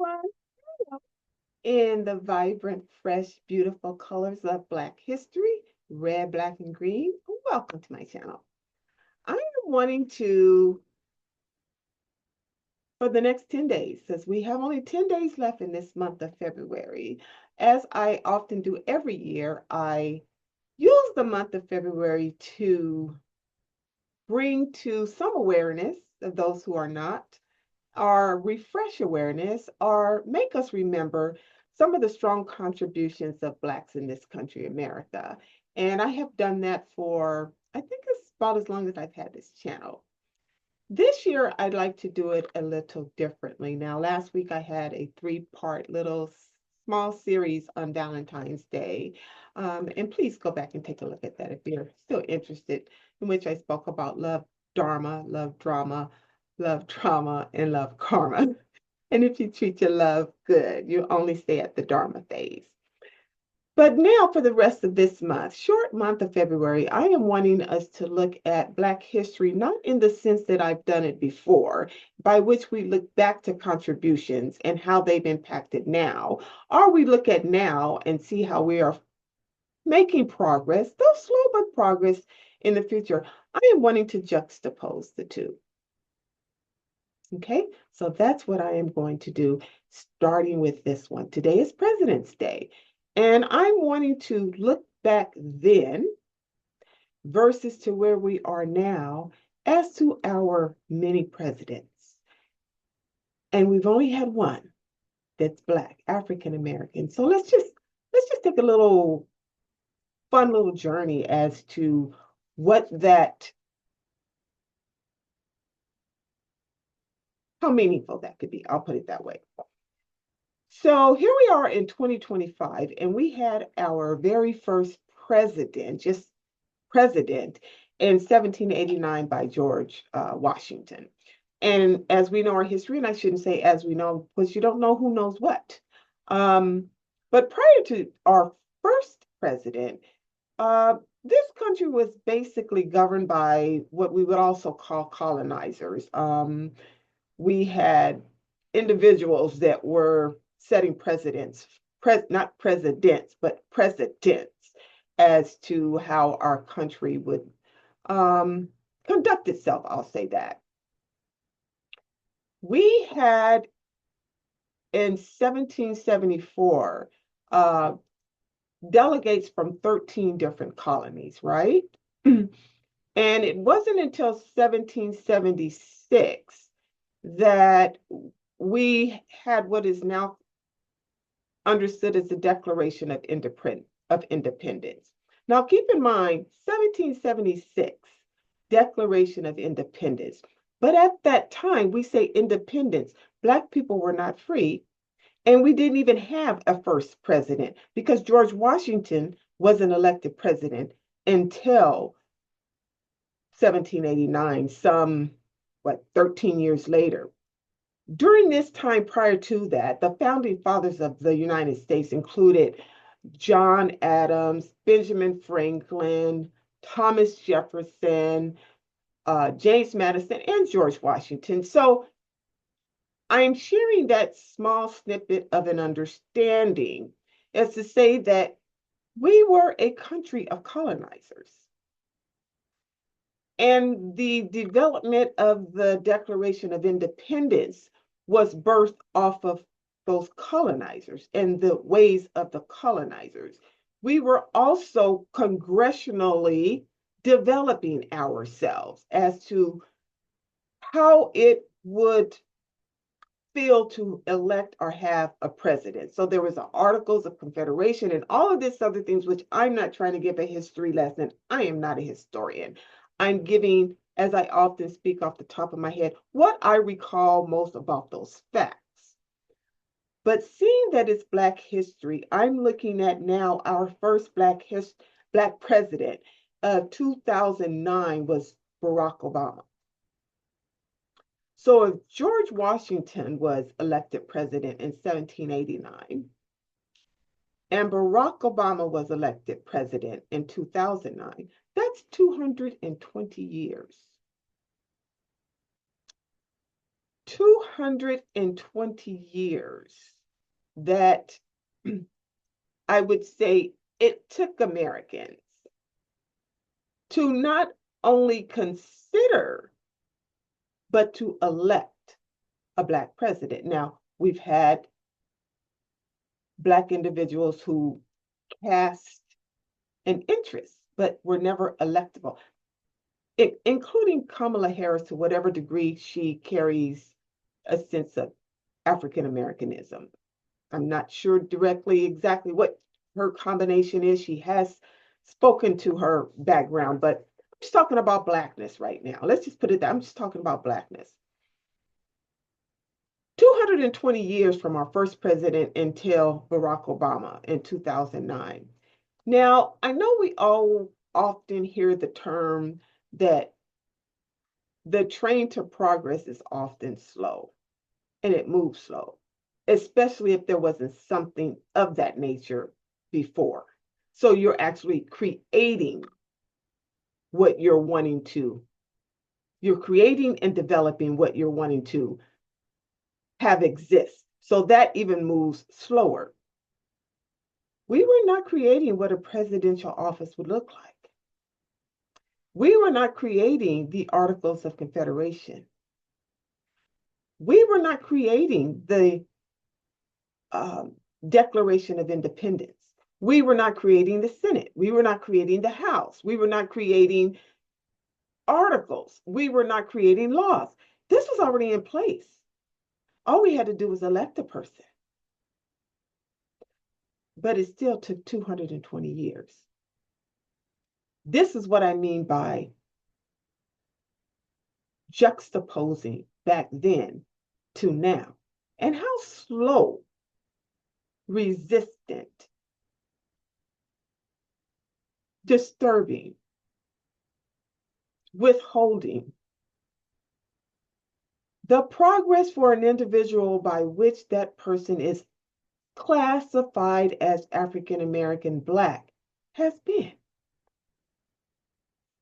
everyone. In the vibrant, fresh, beautiful colors of Black history, red, black, and green, welcome to my channel. I am wanting to, for the next 10 days, since we have only 10 days left in this month of February, as I often do every year, I use the month of February to bring to some awareness of those who are not, or refresh awareness, or make us remember some of the strong contributions of Blacks in this country, America. And I have done that for, I think it's about as long as I've had this channel. This year, I'd like to do it a little differently. Now, last week I had a 3-part little small series on Valentine's Day. And please go back and take a look at that if you're still interested, in which I spoke about love dharma, love drama, love trauma, and love karma. And if you treat your love good, you only stay at the dharma phase. But now for the rest of this month, short month of February, I am wanting us to look at Black history, not in the sense that I've done it before, by which we look back to contributions and how they've impacted now, or we look at now and see how we are making progress, though slow but progress in the future. I am wanting to juxtapose the two. Okay, so that's what I am going to do, starting with this one. Today is President's Day, and I'm wanting to look back then versus to where we are now as to our many presidents. And we've only had one that's Black, African American. So let's just take a little fun little journey as to what that, how meaningful that could be. I'll put it that way. So here we are in 2025, and we had our very first president, just president, in 1789 by George Washington. And as we know our history, and I shouldn't say as we know, because you don't know who knows what. But prior to our first president, this country was basically governed by what we would also call colonizers. We had individuals that were setting precedents, not presidents, but precedents as to how our country would conduct itself. I'll say that. We had in 1774 delegates from 13 different colonies, right? And it wasn't until 1776 that we had what is now understood as the Declaration of Independence. Now, keep in mind, 1776, Declaration of Independence. But at that time, we say independence. Black people were not free, and we didn't even have a first president because George Washington wasn't elected president until 1789, some, 13 years later. During this time prior to that, the founding fathers of the United States included John Adams, Benjamin Franklin, Thomas Jefferson, James Madison, and George Washington. So I'm sharing that small snippet of an understanding as to say that we were a country of colonizers. And the development of the Declaration of Independence was birthed off of those colonizers and the ways of the colonizers. We were also congressionally developing ourselves as to how it would feel to elect or have a president. So there was Articles of Confederation and all of this other things, which I'm not trying to give a history lesson. I am not a historian. I'm giving, as I often speak off the top of my head, what I recall most about those facts. But seeing that it's Black history, I'm looking at now our first Black president of 2009 was Barack Obama. So if George Washington was elected president in 1789, and Barack Obama was elected president in 2009, that's 220 years. 220 years that I would say it took Americans to not only consider, but to elect a Black president. Now, we've had Black individuals who cast an interest, but were never electable, including Kamala Harris, to whatever degree she carries a sense of African Americanism. I'm not sure directly exactly what her combination is. She has spoken to her background, but I'm just talking about Blackness right now. Let's just put it that I'm just talking about Blackness. 220 years from our first president until Barack Obama in 2009. Now, I know we all often hear the term that the train to progress is often slow and it moves slow, especially if there wasn't something of that nature before. So you're actually creating what you're wanting to, you're creating and developing what you're wanting to have exist. So that even moves slower. We were not creating what a presidential office would look like. We were not creating the Articles of Confederation. We were not creating the Declaration of Independence. We were not creating the Senate. We were not creating the House. We were not creating articles. We were not creating laws. This was already in place. All we had to do was elect a person. But it still took 220 years. This is what I mean by juxtaposing back then to now, and how slow, resistant, disturbing, withholding the progress for an individual by which that person is classified as African American Black has been.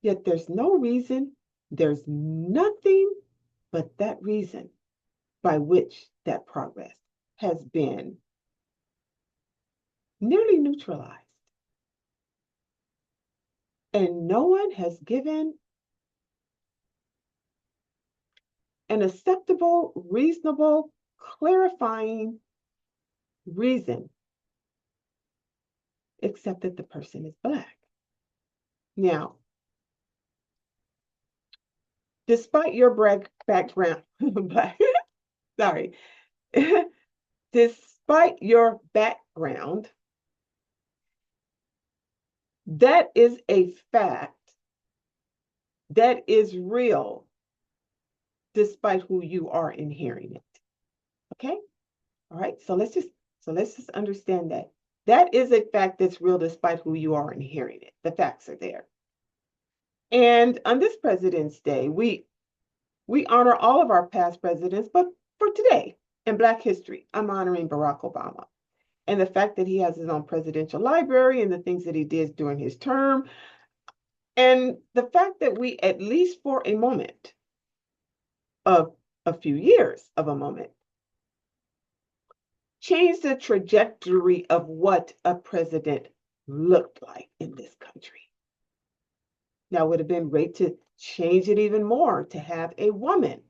Yet there's no reason, there's nothing but that reason by which that progress has been nearly neutralized. And no one has given an acceptable, reasonable, clarifying reason except that the person is Black. Now, despite your background, Black, sorry, despite your background, that is a fact that is real despite who you are in hearing it. Okay? All right. So let's just understand that. That is a fact that's real despite who you are in hearing it. The facts are there. And on this President's Day, we honor all of our past presidents, but for today in Black history, I'm honoring Barack Obama. And the fact that he has his own presidential library and the things that he did during his term, and the fact that we, at least for a moment of a few years of a moment, changed the trajectory of what a president looked like in this country. Now, it would have been great to change it even more, to have a woman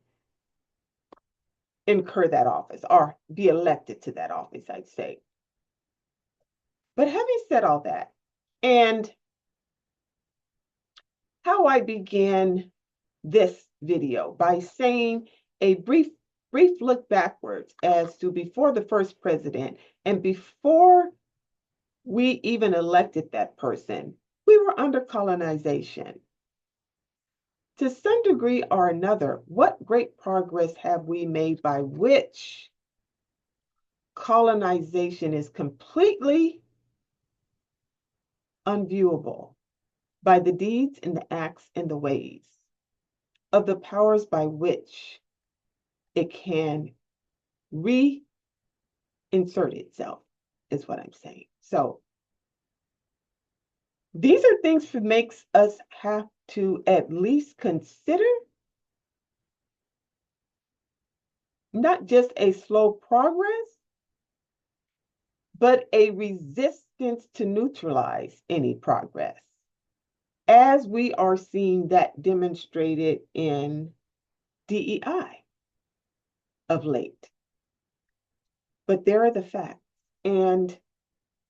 incur that office or be elected to that office, I'd say. But having said all that, and how I began this video by saying a brief look backwards as to before the first president and before we even elected that person, we were under colonization. To some degree or another, what great progress have we made by which colonization is completely unviewable by the deeds and the acts and the ways of the powers by which it can reinsert itself, is what I'm saying. So these are things that makes us have to at least consider not just a slow progress, but a resistance to neutralize any progress, as we are seeing that demonstrated in DEI of late. But there are the facts. And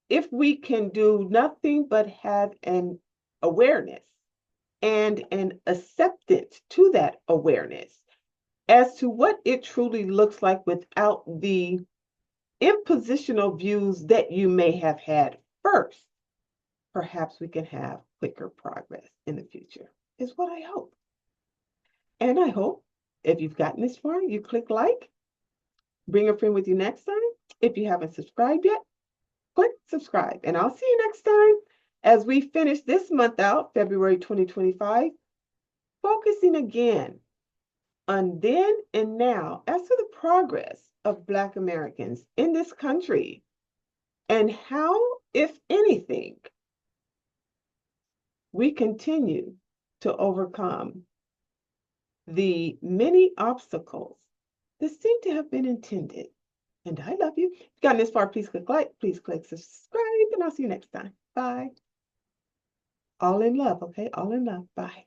if we can do nothing but have an awareness and an acceptance to that awareness as to what it truly looks like without the impositional views that you may have had first, perhaps we can have quicker progress in the future, is what I hope. And I hope if you've gotten this far, you click like, bring a friend with you next time. If you haven't subscribed yet, click subscribe. And I'll see you next time as we finish this month out, February 2025, focusing again on then and now as to the progress of Black Americans in this country and how, if anything, we continue to overcome the many obstacles that seem to have been intended. And I love you. If you've gotten this far, please click like, please click subscribe, and I'll see you next time. Bye. All in love, okay? All in love. Bye.